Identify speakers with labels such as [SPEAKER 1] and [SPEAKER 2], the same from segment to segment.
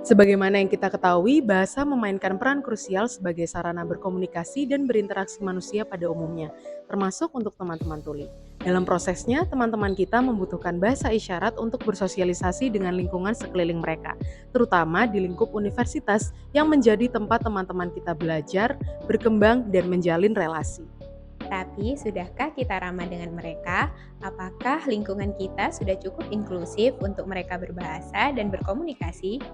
[SPEAKER 1] Sebagaimana yang kita ketahui, bahasa memainkan peran krusial sebagai sarana berkomunikasi dan berinteraksi manusia pada umumnya, termasuk untuk teman-teman tuli. Dalam prosesnya, teman-teman kita membutuhkan bahasa isyarat untuk bersosialisasi dengan lingkungan sekeliling mereka, terutama di lingkup universitas yang menjadi tempat teman-teman kita belajar, berkembang, dan menjalin relasi.
[SPEAKER 2] Tapi, sudahkah kita ramah dengan mereka? Apakah lingkungan kita sudah cukup inklusif untuk mereka berbahasa dan berkomunikasi?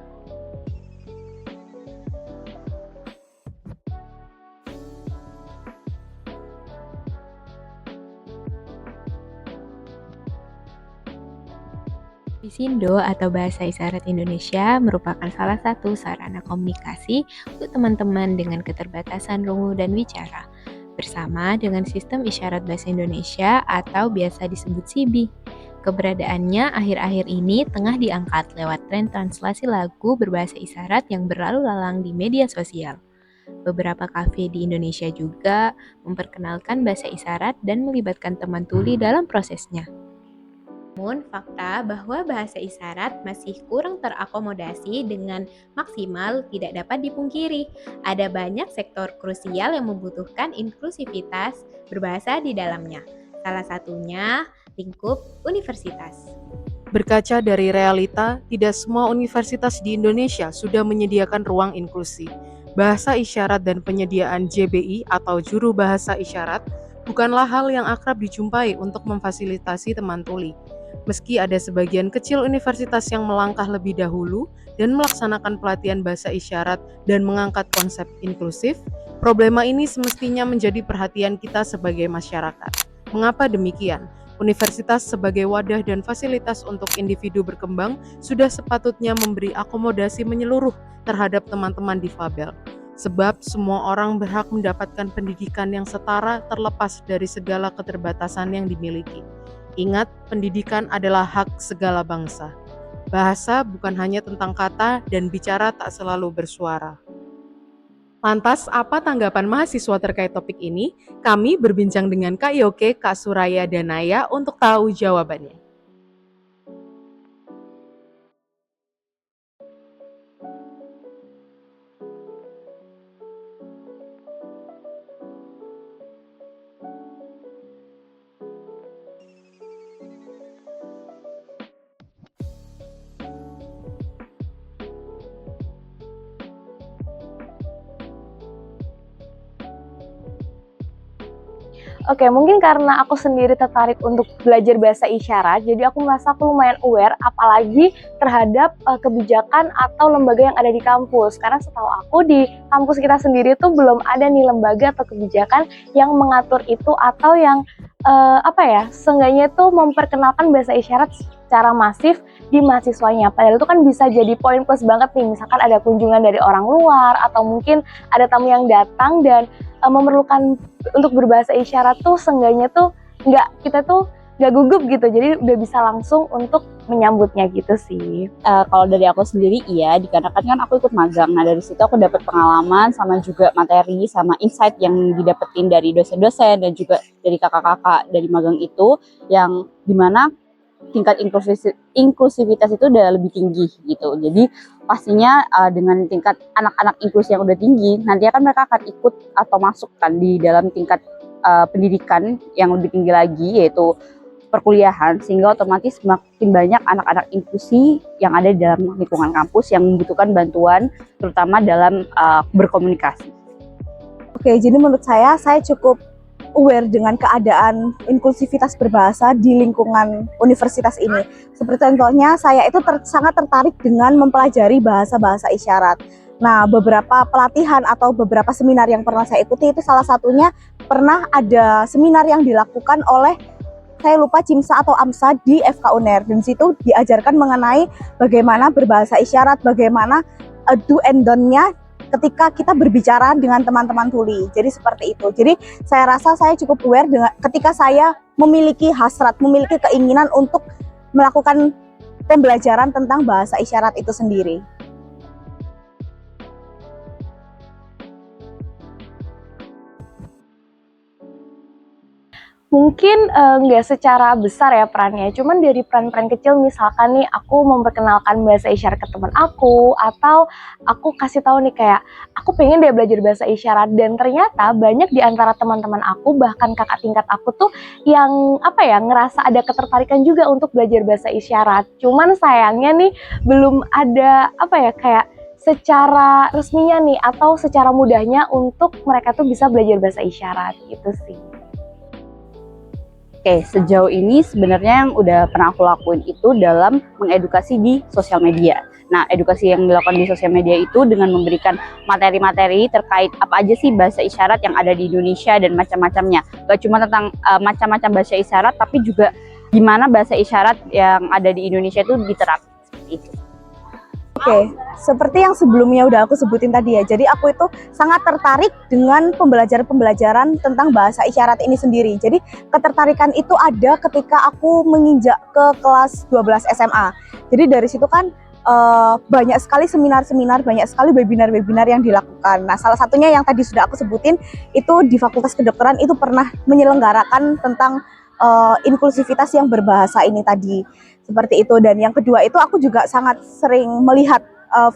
[SPEAKER 2] Bisindo atau Bahasa Isyarat Indonesia merupakan salah satu sarana komunikasi untuk teman-teman dengan keterbatasan rungu dan wicara, bersama dengan Sistem Isyarat Bahasa Indonesia atau biasa disebut SIBI. Keberadaannya akhir-akhir ini tengah diangkat lewat tren translasi lagu berbahasa isyarat yang berlalu lalang di media sosial. Beberapa kafe di Indonesia juga memperkenalkan bahasa isyarat dan melibatkan teman tuli dalam prosesnya. Namun, fakta bahwa bahasa isyarat masih kurang terakomodasi dengan maksimal tidak dapat dipungkiri. Ada banyak sektor krusial yang membutuhkan inklusivitas berbahasa di dalamnya. Salah satunya lingkup universitas.
[SPEAKER 1] Berkaca dari realita, tidak semua universitas di Indonesia sudah menyediakan ruang inklusi. Bahasa isyarat dan penyediaan JBI atau juru bahasa isyarat bukanlah hal yang akrab dijumpai untuk memfasilitasi teman tuli. Meski ada sebagian kecil universitas yang melangkah lebih dahulu dan melaksanakan pelatihan bahasa isyarat dan mengangkat konsep inklusif, problema ini semestinya menjadi perhatian kita sebagai masyarakat. Mengapa demikian? Universitas sebagai wadah dan fasilitas untuk individu berkembang sudah sepatutnya memberi akomodasi menyeluruh terhadap teman-teman difabel. Sebab semua orang berhak mendapatkan pendidikan yang setara terlepas dari segala keterbatasan yang dimiliki. Ingat, pendidikan adalah hak segala bangsa. Bahasa bukan hanya tentang kata dan bicara tak selalu bersuara. Lantas, apa tanggapan mahasiswa terkait topik ini? Kami berbincang dengan Kak Yoke, Kak Suraya, dan Naya untuk tahu jawabannya.
[SPEAKER 3] Oke, mungkin karena aku sendiri tertarik untuk belajar bahasa isyarat, jadi aku merasa aku lumayan aware, apalagi terhadap kebijakan atau lembaga yang ada di kampus. Karena setahu aku di kampus kita sendiri tuh belum ada nih lembaga atau kebijakan yang mengatur itu atau yang seenggaknya tuh memperkenalkan bahasa isyarat secara masif di mahasiswanya. Padahal itu kan bisa jadi poin plus banget nih, misalkan ada kunjungan dari orang luar atau mungkin ada tamu yang datang dan memerlukan untuk berbahasa isyarat tuh seenggaknya tuh kita tuh nggak gugup gitu, jadi udah bisa langsung untuk menyambutnya gitu sih.
[SPEAKER 4] Kalau dari aku sendiri iya, dikarenakan kan aku ikut magang. Nah dari situ aku dapat pengalaman sama juga materi sama insight yang didapetin dari dosen-dosen dan juga dari kakak-kakak dari magang itu, yang dimana tingkat inklusivitas itu udah lebih tinggi gitu. Jadi pastinya dengan tingkat anak-anak inklusi yang udah tinggi, nanti akan mereka akan ikut atau masuk kan di dalam tingkat pendidikan yang lebih tinggi lagi, yaitu perkuliahan, sehingga otomatis semakin banyak anak-anak inklusi yang ada di dalam lingkungan kampus yang membutuhkan bantuan, terutama dalam berkomunikasi.
[SPEAKER 5] Oke, jadi menurut saya cukup aware dengan keadaan inklusivitas berbahasa di lingkungan universitas ini. Seperti contohnya, saya itu sangat tertarik dengan mempelajari bahasa-bahasa isyarat. Nah, beberapa pelatihan atau beberapa seminar yang pernah saya ikuti itu salah satunya pernah ada seminar yang dilakukan oleh, saya lupa, CIMSA atau AMSA di FK UNER. Dan situ diajarkan mengenai bagaimana berbahasa isyarat, bagaimana do and don't-nya ketika kita berbicara dengan teman-teman tuli. Jadi seperti itu. Jadi saya rasa saya cukup aware dengan ketika saya memiliki hasrat, memiliki keinginan untuk melakukan pembelajaran tentang bahasa isyarat itu sendiri.
[SPEAKER 3] Mungkin nggak secara besar ya perannya, cuman dari peran-peran kecil misalkan nih aku memperkenalkan bahasa isyarat ke teman aku, atau aku kasih tahu nih kayak, aku pengen deh belajar bahasa isyarat, dan ternyata banyak di antara teman-teman aku, bahkan kakak tingkat aku tuh yang apa ya, ngerasa ada ketertarikan juga untuk belajar bahasa isyarat. Cuman sayangnya nih belum ada apa ya, kayak secara resminya nih atau secara mudahnya untuk mereka tuh bisa belajar bahasa isyarat gitu sih.
[SPEAKER 4] Oke, sejauh ini sebenarnya yang udah pernah aku lakuin itu dalam mengedukasi di sosial media. Nah, edukasi yang dilakukan di sosial media itu dengan memberikan materi-materi terkait apa aja sih bahasa isyarat yang ada di Indonesia dan macam-macamnya. Gak cuma tentang macam-macam bahasa isyarat, tapi juga gimana bahasa isyarat yang ada di Indonesia itu diterapkan seperti itu.
[SPEAKER 5] Oke, seperti yang sebelumnya udah aku sebutin tadi ya. Jadi aku itu sangat tertarik dengan pembelajaran tentang bahasa isyarat ini sendiri. Jadi ketertarikan itu ada ketika aku menginjak ke kelas 12 SMA. Jadi dari situ kan banyak sekali seminar-seminar, banyak sekali webinar-webinar yang dilakukan. Nah, salah satunya yang tadi sudah aku sebutin itu di Fakultas Kedokteran itu pernah menyelenggarakan tentang inklusivitas yang berbahasa ini tadi. Seperti itu. Dan yang kedua itu aku juga sangat sering melihat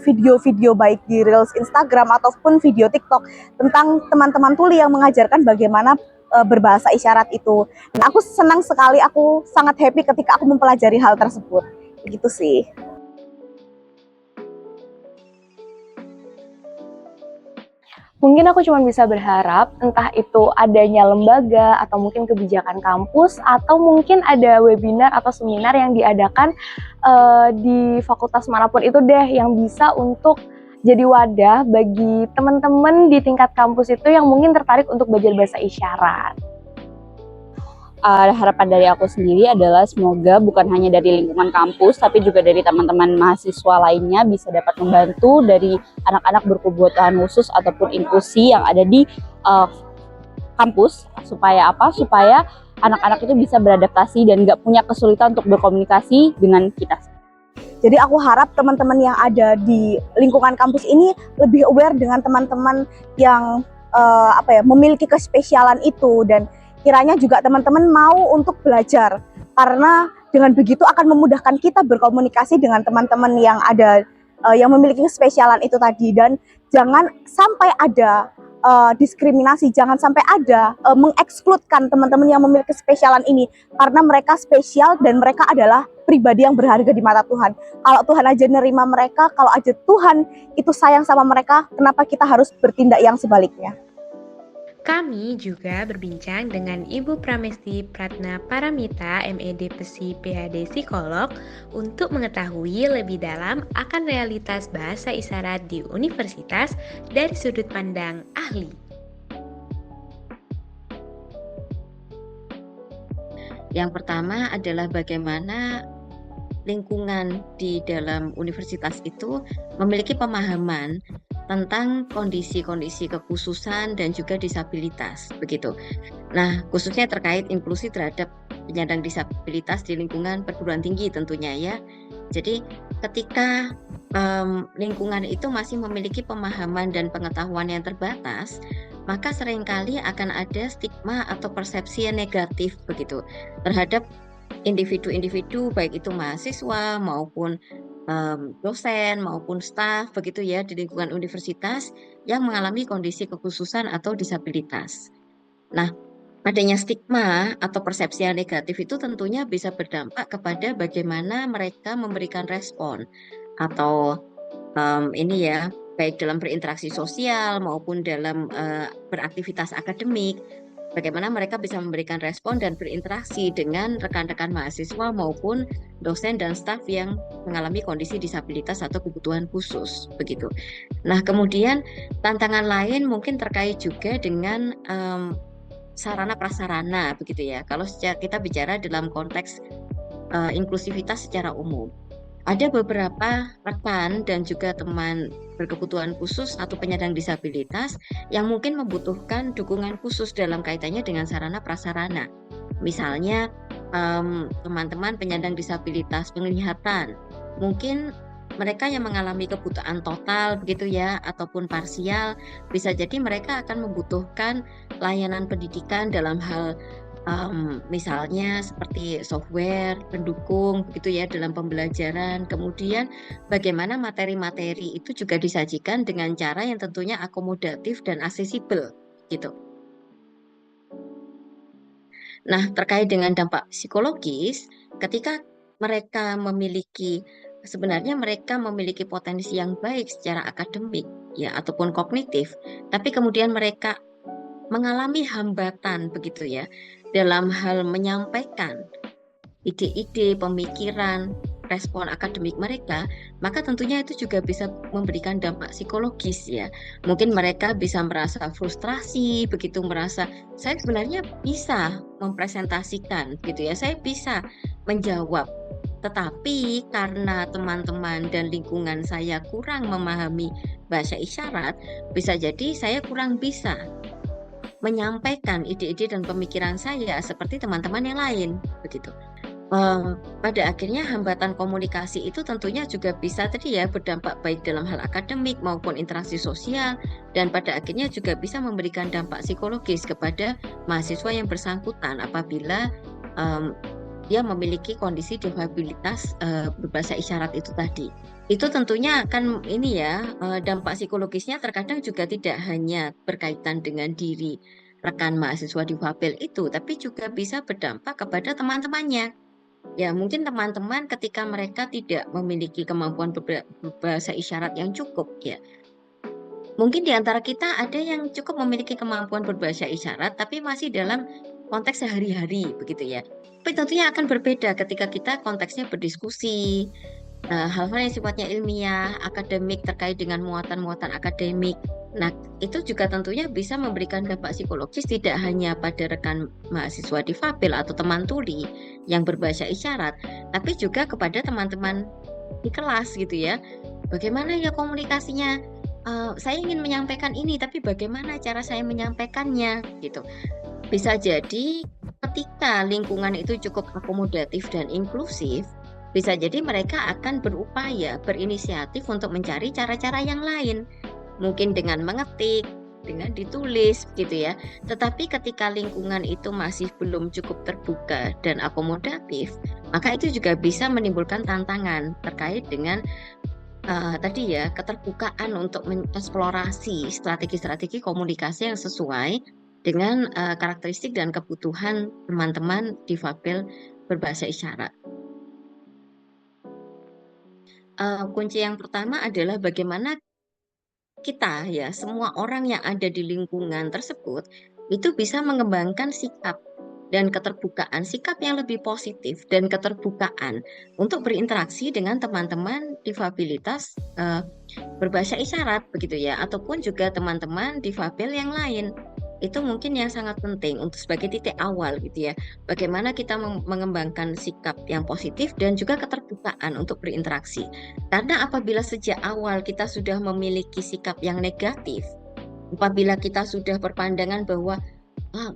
[SPEAKER 5] video-video baik di Reels Instagram ataupun video TikTok tentang teman-teman tuli yang mengajarkan bagaimana berbahasa isyarat itu. Dan aku senang sekali, aku sangat happy ketika aku mempelajari hal tersebut. Begitu sih.
[SPEAKER 3] Mungkin aku cuma bisa berharap entah itu adanya lembaga atau mungkin kebijakan kampus atau mungkin ada webinar atau seminar yang diadakan di fakultas manapun itu deh yang bisa untuk jadi wadah bagi teman-teman di tingkat kampus itu yang mungkin tertarik untuk belajar bahasa isyarat.
[SPEAKER 4] Harapan dari aku sendiri adalah semoga bukan hanya dari lingkungan kampus, tapi juga dari teman-teman mahasiswa lainnya bisa dapat membantu dari anak-anak berkebutuhan khusus ataupun inklusi yang ada di kampus. Supaya apa? Supaya anak-anak itu bisa beradaptasi dan nggak punya kesulitan untuk berkomunikasi dengan kita.
[SPEAKER 5] Jadi aku harap teman-teman yang ada di lingkungan kampus ini lebih aware dengan teman-teman yang memiliki kespesialan itu, dan kiranya juga teman-teman mau untuk belajar, karena dengan begitu akan memudahkan kita berkomunikasi dengan teman-teman yang ada yang memiliki kespesialan itu tadi. Dan jangan sampai ada diskriminasi, jangan sampai ada mengekskludkan teman-teman yang memiliki kespesialan ini, karena mereka spesial dan mereka adalah pribadi yang berharga di mata Tuhan. Kalau Tuhan aja nerima mereka, kalau aja Tuhan itu sayang sama mereka, kenapa kita harus bertindak yang sebaliknya?
[SPEAKER 2] Kami juga berbincang dengan Ibu Pramesti Pratna Paramita, MED PSI PhD Psikolog, untuk mengetahui lebih dalam akan realitas bahasa isyarat di universitas dari sudut pandang ahli.
[SPEAKER 6] Yang pertama adalah bagaimana lingkungan di dalam universitas itu memiliki pemahaman tentang kondisi-kondisi kekhususan dan juga disabilitas, begitu. Nah, khususnya terkait inklusi terhadap penyandang disabilitas di lingkungan perguruan tinggi tentunya ya. Jadi ketika lingkungan itu masih memiliki pemahaman dan pengetahuan yang terbatas, maka seringkali akan ada stigma atau persepsi yang negatif begitu terhadap individu-individu, baik itu mahasiswa maupun dosen maupun staf begitu ya di lingkungan universitas yang mengalami kondisi kekhususan atau disabilitas. Nah, adanya stigma atau persepsi yang negatif itu tentunya bisa berdampak kepada bagaimana mereka memberikan respon atau ini ya, baik dalam berinteraksi sosial maupun dalam beraktivitas akademik. Bagaimana mereka bisa memberikan respon dan berinteraksi dengan rekan-rekan mahasiswa maupun dosen dan staf yang mengalami kondisi disabilitas atau kebutuhan khusus begitu. Nah, kemudian tantangan lain mungkin terkait juga dengan sarana prasarana begitu ya. Kalau kita bicara dalam konteks inklusivitas secara umum. Ada beberapa rekan dan juga teman berkebutuhan khusus atau penyandang disabilitas yang mungkin membutuhkan dukungan khusus dalam kaitannya dengan sarana prasarana. Misalnya teman-teman penyandang disabilitas penglihatan, mungkin mereka yang mengalami kebutaan total begitu ya ataupun parsial, bisa jadi mereka akan membutuhkan layanan pendidikan dalam hal misalnya seperti software pendukung begitu ya dalam pembelajaran. Kemudian bagaimana materi-materi itu juga disajikan dengan cara yang tentunya akomodatif dan aksesibel gitu. Nah, terkait dengan dampak psikologis, ketika sebenarnya mereka memiliki potensi yang baik secara akademik ya ataupun kognitif, tapi kemudian mereka mengalami hambatan begitu ya dalam hal menyampaikan ide-ide, pemikiran, respon akademik mereka, maka tentunya itu juga bisa memberikan dampak psikologis ya. Mungkin mereka bisa merasa frustrasi, begitu merasa saya sebenarnya bisa mempresentasikan gitu ya, saya bisa menjawab. Tetapi karena teman-teman dan lingkungan saya kurang memahami bahasa isyarat, bisa jadi saya kurang bisa menyampaikan ide-ide dan pemikiran saya seperti teman-teman yang lain begitu. Pada akhirnya hambatan komunikasi itu tentunya juga bisa tadi ya berdampak baik dalam hal akademik maupun interaksi sosial dan pada akhirnya juga bisa memberikan dampak psikologis kepada mahasiswa yang bersangkutan apabila dia memiliki kondisi difabilitas berbahasa isyarat itu tadi. Itu tentunya akan ini ya dampak psikologisnya terkadang juga tidak hanya berkaitan dengan diri rekan mahasiswa difabel itu, tapi juga bisa berdampak kepada teman-temannya. Ya, mungkin teman-teman ketika mereka tidak memiliki kemampuan berbahasa isyarat yang cukup ya. Mungkin di antara kita ada yang cukup memiliki kemampuan berbahasa isyarat tapi masih dalam konteks sehari-hari begitu ya. Tapi tentunya akan berbeda ketika kita konteksnya berdiskusi, hal-hal yang sifatnya ilmiah, akademik terkait dengan muatan-muatan akademik. Nah, itu juga tentunya bisa memberikan dampak psikologis tidak hanya pada rekan mahasiswa difabel atau teman tuli yang berbahasa isyarat, tapi juga kepada teman-teman di kelas gitu ya. Bagaimana ya komunikasinya? Saya ingin menyampaikan ini, tapi bagaimana cara saya menyampaikannya gitu. Bisa jadi ketika lingkungan itu cukup akomodatif dan inklusif, bisa jadi mereka akan berupaya, berinisiatif untuk mencari cara-cara yang lain. Mungkin dengan mengetik, dengan ditulis gitu ya. Tetapi ketika lingkungan itu masih belum cukup terbuka dan akomodatif, maka itu juga bisa menimbulkan tantangan terkait dengan tadi ya keterbukaan untuk mengeksplorasi strategi-strategi komunikasi yang sesuai dengan karakteristik dan kebutuhan teman-teman difabel berbahasa isyarat. Kunci yang pertama adalah bagaimana kita ya, semua orang yang ada di lingkungan tersebut itu bisa mengembangkan sikap dan keterbukaan, sikap yang lebih positif dan keterbukaan untuk berinteraksi dengan teman-teman difabilitas berbahasa isyarat begitu ya, ataupun juga teman-teman difabel yang lain. Itu mungkin yang sangat penting untuk sebagai titik awal gitu ya. Bagaimana kita mengembangkan sikap yang positif dan juga keterbukaan untuk berinteraksi. Karena apabila sejak awal kita sudah memiliki sikap yang negatif, apabila kita sudah berpandangan bahwa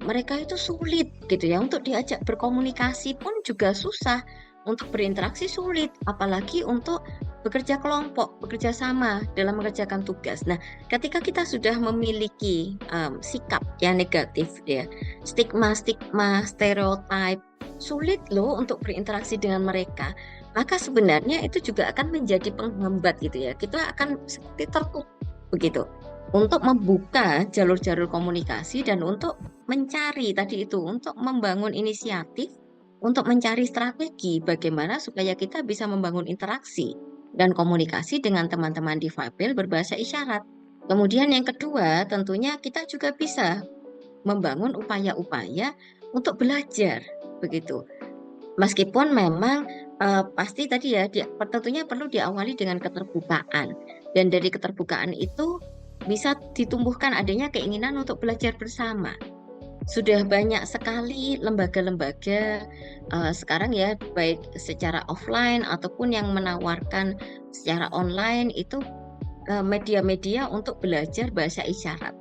[SPEAKER 6] mereka itu sulit gitu ya untuk diajak berkomunikasi pun juga susah, untuk berinteraksi sulit, apalagi untuk bekerja kelompok, bekerja sama dalam mengerjakan tugas. Nah, ketika kita sudah memiliki sikap yang negatif ya, stigma-stigma, stereotip, sulit loh untuk berinteraksi dengan mereka, maka sebenarnya itu juga akan menjadi penghambat gitu ya. Kita akan seperti tertutup begitu untuk membuka jalur-jalur komunikasi dan untuk mencari tadi itu, untuk membangun inisiatif, untuk mencari strategi bagaimana supaya kita bisa membangun interaksi dan komunikasi dengan teman-teman difabel berbahasa isyarat. Kemudian yang kedua, tentunya kita juga bisa membangun upaya-upaya untuk belajar begitu. Meskipun memang pasti tadi ya, tentunya perlu diawali dengan keterbukaan. Dan dari keterbukaan itu bisa ditumbuhkan adanya keinginan untuk belajar bersama. Sudah banyak sekali lembaga-lembaga sekarang ya, baik secara offline ataupun yang menawarkan secara online itu media-media untuk belajar bahasa isyarat.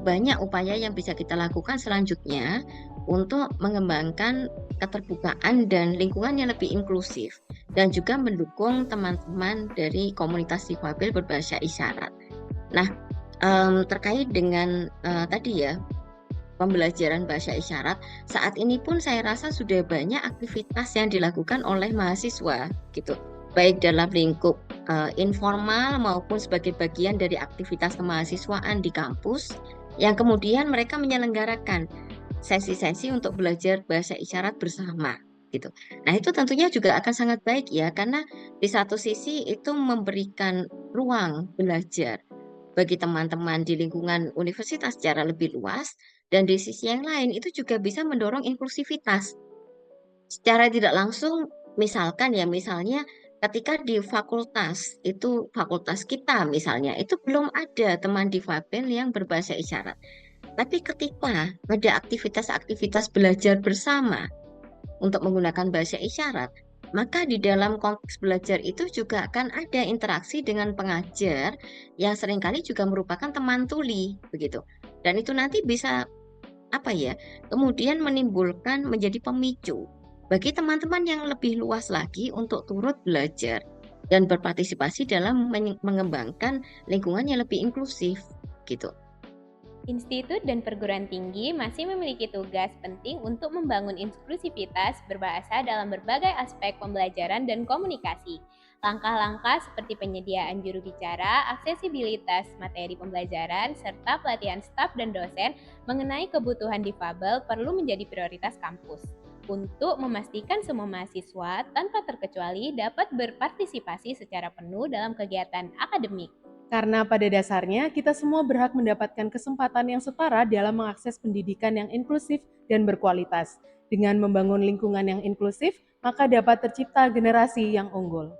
[SPEAKER 6] Banyak upaya yang bisa kita lakukan selanjutnya untuk mengembangkan keterbukaan dan lingkungan yang lebih inklusif dan juga mendukung teman-teman dari komunitas difabel berbahasa isyarat. Nah, terkait dengan tadi ya pembelajaran bahasa isyarat, saat ini pun saya rasa sudah banyak aktivitas yang dilakukan oleh mahasiswa gitu. Baik dalam lingkup informal maupun sebagai bagian dari aktivitas kemahasiswaan di kampus yang kemudian mereka menyelenggarakan sesi-sesi untuk belajar bahasa isyarat bersama gitu. Nah, itu tentunya juga akan sangat baik ya karena di satu sisi itu memberikan ruang belajar bagi teman-teman di lingkungan universitas secara lebih luas dan di sisi yang lain itu juga bisa mendorong inklusivitas. Secara tidak langsung misalnya ketika di fakultas, itu fakultas kita misalnya, itu belum ada teman difabel yang berbahasa isyarat. Tapi ketika ada aktivitas-aktivitas belajar bersama untuk menggunakan bahasa isyarat, maka di dalam konteks belajar itu juga akan ada interaksi dengan pengajar yang seringkali juga merupakan teman tuli, begitu. Dan itu nanti bisa kemudian menimbulkan menjadi pemicu bagi teman-teman yang lebih luas lagi untuk turut belajar dan berpartisipasi dalam mengembangkan lingkungan yang lebih inklusif, gitu.
[SPEAKER 2] Institut dan perguruan tinggi masih memiliki tugas penting untuk membangun inklusivitas berbahasa dalam berbagai aspek pembelajaran dan komunikasi. Langkah-langkah seperti penyediaan juru bicara, aksesibilitas materi pembelajaran, serta pelatihan staf dan dosen mengenai kebutuhan difabel perlu menjadi prioritas kampus untuk memastikan semua mahasiswa tanpa terkecuali dapat berpartisipasi secara penuh dalam kegiatan akademik.
[SPEAKER 1] Karena pada dasarnya kita semua berhak mendapatkan kesempatan yang setara dalam mengakses pendidikan yang inklusif dan berkualitas. Dengan membangun lingkungan yang inklusif, maka dapat tercipta generasi yang unggul.